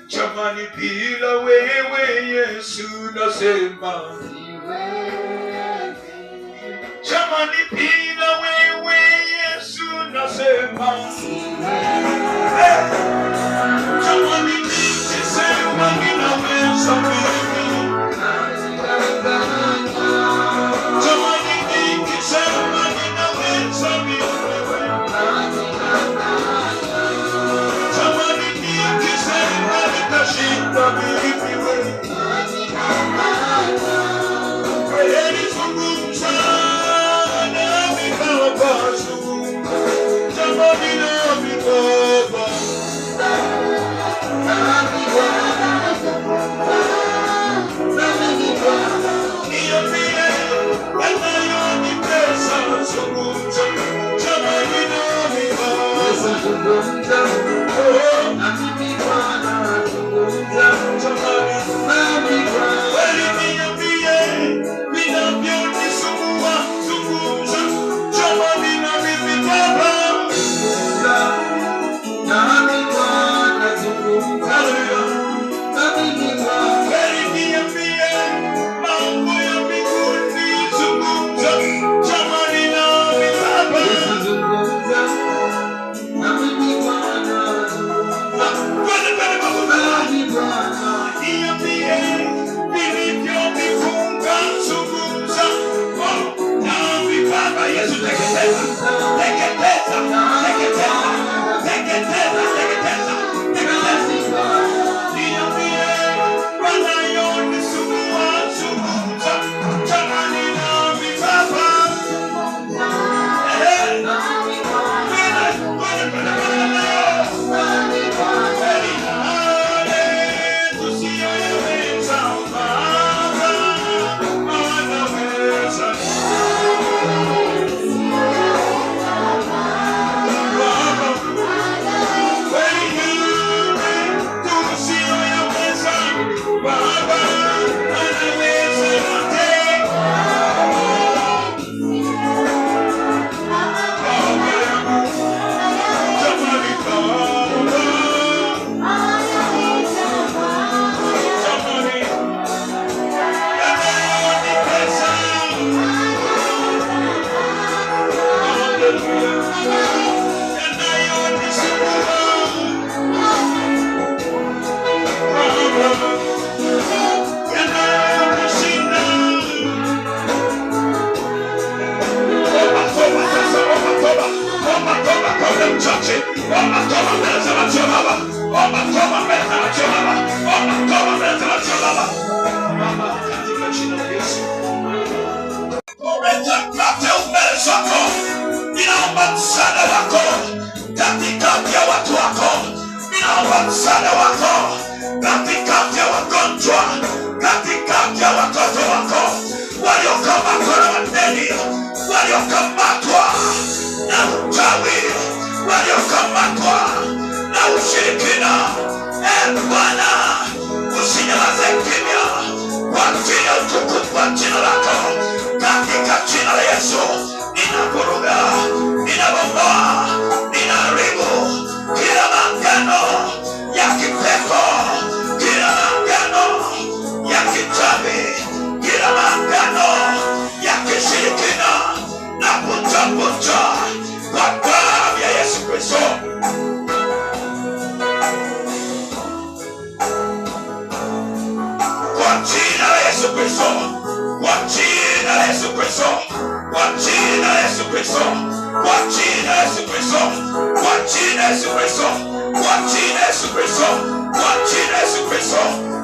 Jamani, bila wewe Yesu nasema jamani, bila wewe Yesu nasema jamani, nikisema ninaweza mimi jamani, nikisema ninaweza mimi jamani, nikisema nitashinda mimi kweli zungumza nami Baba, jamani nami Baba, niambie yanayonitesa, zungumza jamani nami Baba, kweli niambie vinavyonisumbua, zungumza jamani nami Baba. Kweli niambie mambo ya mbinguni, zungumza jamani nami Baba. Niambie vilivyovifunga, zungumza nami Baba. Yesu, teketeza, teketeza, teketeza, teketeza, teketeza, teketeza. Niambie wanayonisumbua, zungumza jamani nami Baba. Ninaomba msaada wako katikati ya watu wako. Ninaomba msaada wako katikati ya wagonjwa, katikati ya watoto wako waliokamatwa na madeni, waliokamatwa na uchawi, waliokamatwa na ushirikina. Bwana, usinyamaze kimya kwa ajili ya utukufu wa jina lako, katika jina la Yesu. Ninavuruga, ninabomoa, ninaharibu kila maagano ya kipepo, kila maagano ya kichawi, kila maagano ya kishirikina, na vunja kwa damu ya Yesu Kristo. Kwa jina la Yesu Kristo, kwa jina la Yesu Kristo, kwa jina la Yesu Kristo, kwa jina la Yesu Kristo, kwa jina la Yesu Kristo, kwa jina la Yesu Kristo, kwa jina la Yesu Kristo.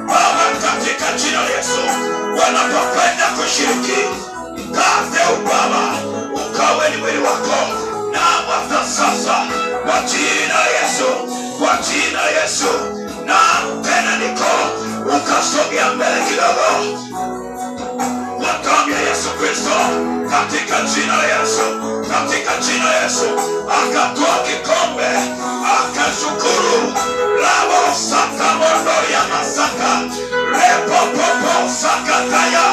Baba, katika jina la Yesu, wanapokwenda kushiriki mkate Baba, ukawe ni mwili wako na hata sasa, kwa jina la Yesu, kwa jina la Yesu. Na tena niko ukasogea mbele kidogo, kwa damu ya Yesu Kristo, katika jina la Yesu, katika jina la Yesu. Akatoa kikombe, akashukuru. Rabo saka mondo ya masaka, repo popo saka kaya,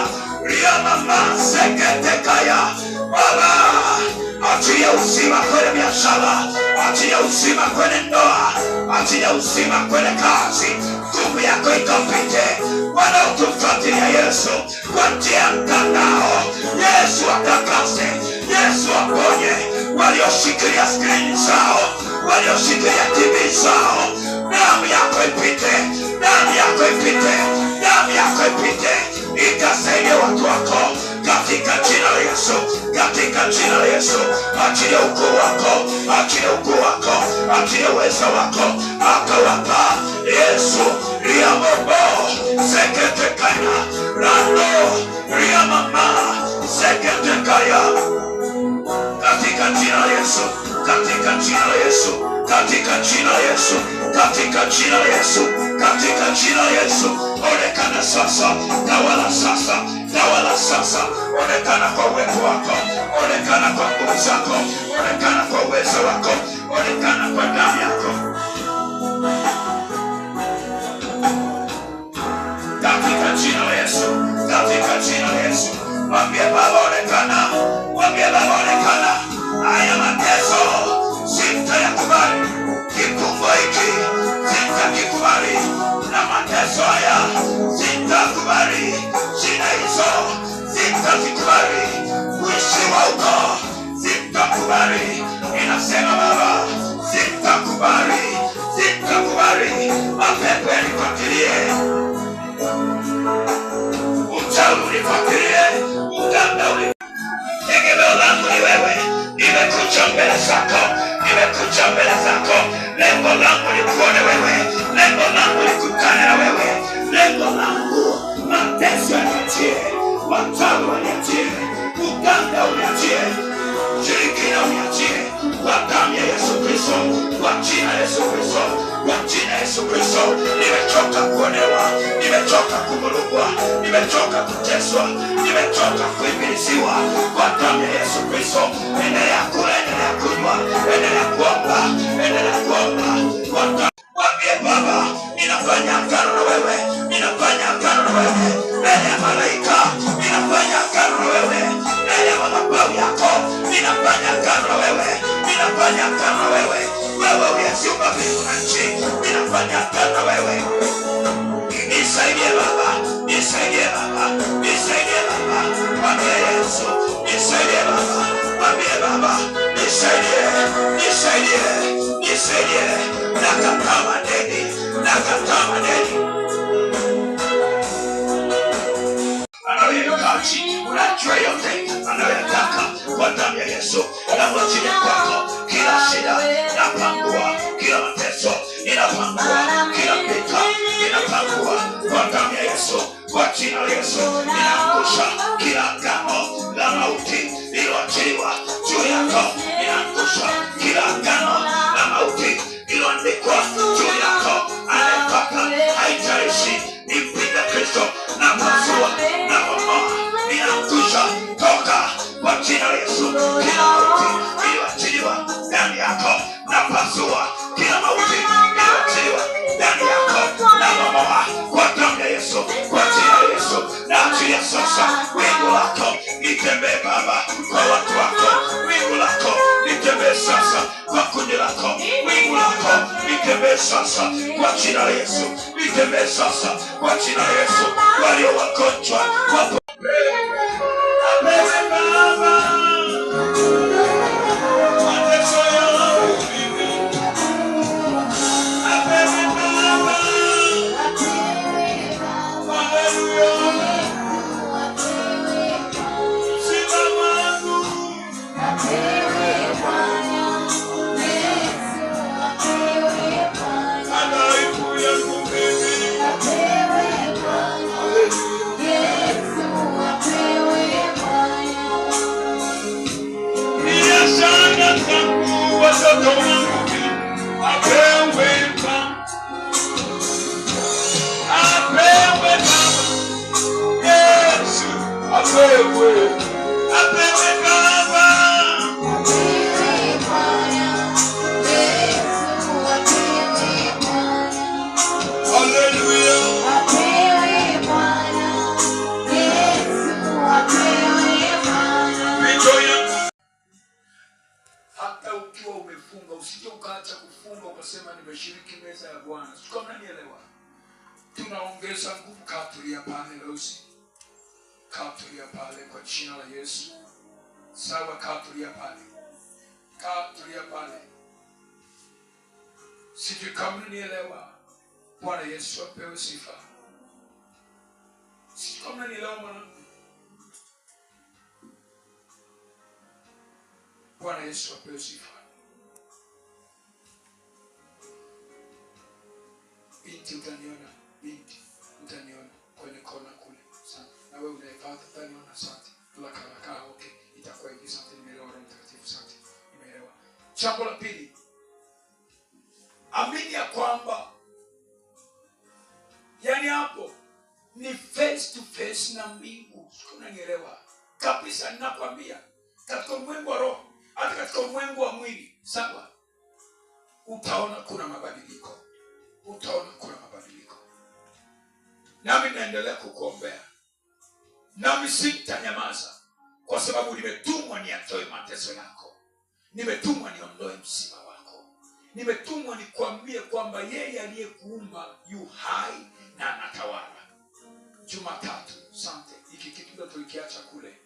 ria mama sekete kaya. Baba, achia uzima kwenye biashara, achia uzima kwenye ndoa, achilia uzima kwenye kazi, nguvu yako ikapite. Wanaotufuatilia Yesu kwa njia ya mtandao, Yesu atakase, Yesu aponye. Walioshikilia skrini zao, walioshikilia TV zao, damu yako ipite, damu yako ipite, damu yako ipite, ikasaidie watu wako katika jina la Yesu, katika jina la Yesu. Achilia ukuu wako, achilia ukuu wako, achilia uwezo wako, akawapa Yesu ria mobo seketekaya rando ria mama seketekaya, katika jina la Yesu, katika jina la Yesu, katika jina la Yesu, katika jina la Yesu, katika jina la Yesu. Onekana sasa, tawala sasa, tawala sasa. Onekana kwa uwepo wako, onekana kwa nguvu zako, onekana kwa uwezo wako, onekana kwa damu yako, katika jina la Yesu, katika jina la Yesu. Mwambie Baba onekana, mwambie Baba onekana. Haya mateso sitayakubali, kifungo hiki sitakikubali, na mateso haya sitakubali, shida hizo sitakubali, kuishiwa huko sitakubali. Inasema Baba, sitakubali, sitakubali. Mapepo yanifuatilie, uchawi unifuatilie, uganga unifuatilie. Tegemeo langu ni wewe. Nimekuja mbele zako, nimekuja mbele zako. Lengo langu ni kuone wewe, lengo langu ni kukutana na wewe, lengo langu mateso yaniachie, wachawi waniachie, uganga uniachie, shirikina uniachie, kwa damu ya Yesu Kristo, kwa jina la Yesu Kristo, kwa jina la Yesu Kristo. Nimechoka kuonewa, nimechoka kuvurugwa, nimechoka kuteswa, nimechoka kuibilisiwa. Kwa damu ya Yesu Kristo, endelea kula, endelea kunywa, endelea kuomba, endelea kuomba. Mwambie Baba, ninafanya agano na wewe, ninafanya agano na wewe mbele ya malaika, ninafanya agano na wewe mbele ya madhabahu yako, ninafanya agano na wewe, ninafanya agano na wewe. Wewe uliyeziumba mbingu na nchi, ninafanya agano na wewe. Nisaidie Baba, nisaidie Baba, nisaidie Baba. Mwambie Yesu, nisaidie Baba, mwambie Baba, nisaidie, nisaidie, nisaidie. Nakataa madeni, nakataa madeni. Anayoyakaji, unajua yote anayoyataka. Kwa damu ya Yesu namwachilia kwako kila shida, napangua kila mateso, ninapangua kila vita, ninapangua kwa damu ya Yesu, kwa jina la Yesu. Ninaangusha kila agano la mauti iliyoachiliwa juu yako, ninaangusha kila agano la mauti iliyoandikwa juu yako. Anayepata haijalishi ni mpinga Kristo, na pasua na mamoa, ninaangusha toka kwa jina la Yesu. Kila mauti iliyoachiliwa ndani yako, na pasua kila mauti iliyoachiliwa ndani yako, na mamoa kwa damu ya Yesu, kwa jina la Yesu. Na achilia sasa wingu lako litembee Baba kwa watu wako, wingu lako litembee sasa kwa kundi lako, wingu lako litembee sasa kwa jina la Yesu, litembee sasa kwa jina la Yesu. Walio wagonjwa wapo Usije ukaacha kufunga ukasema nimeshiriki Bwana. Kama unanielewa, tunaongeza nguvu. Katulia pale Rosi, katulia pale kwa jina la Yesu. Sawa, katulia pale, katulia pale. Sijui kama unanielewa. Bwana Yesu apewe sifa. Sijui kama unanielewa mwanangu. Bwana Yesu apewe sifa. Binti utaniona, binti utaniona kwenye kona kule. Sana. Na wewe unaipata utaniona. Asante. Laka okay. Itakuwa hivi. Asante, nimeelewa Roho Mtakatifu. Asante. Nimeelewa. Jambo la pili. Amini ya kwamba yani hapo ni face to face na mbingu. Unanielewa? Kabisa ninakwambia. Katika ulimwengu wa roho, hata katika ulimwengu wa mwili, sawa? Utaona kuna mabadiliko. Utaona kuna mabadiliko. Nami naendelea kukuombea. Nami sitanyamaza kwa sababu nimetumwa niatoe mateso yako. Nimetumwa niondoe msiba wako. Nimetumwa nikwambie kwamba yeye aliyekuumba yu hai na anatawala. Jumatatu, asante. Hiki kitu ndio tulikiacha kule.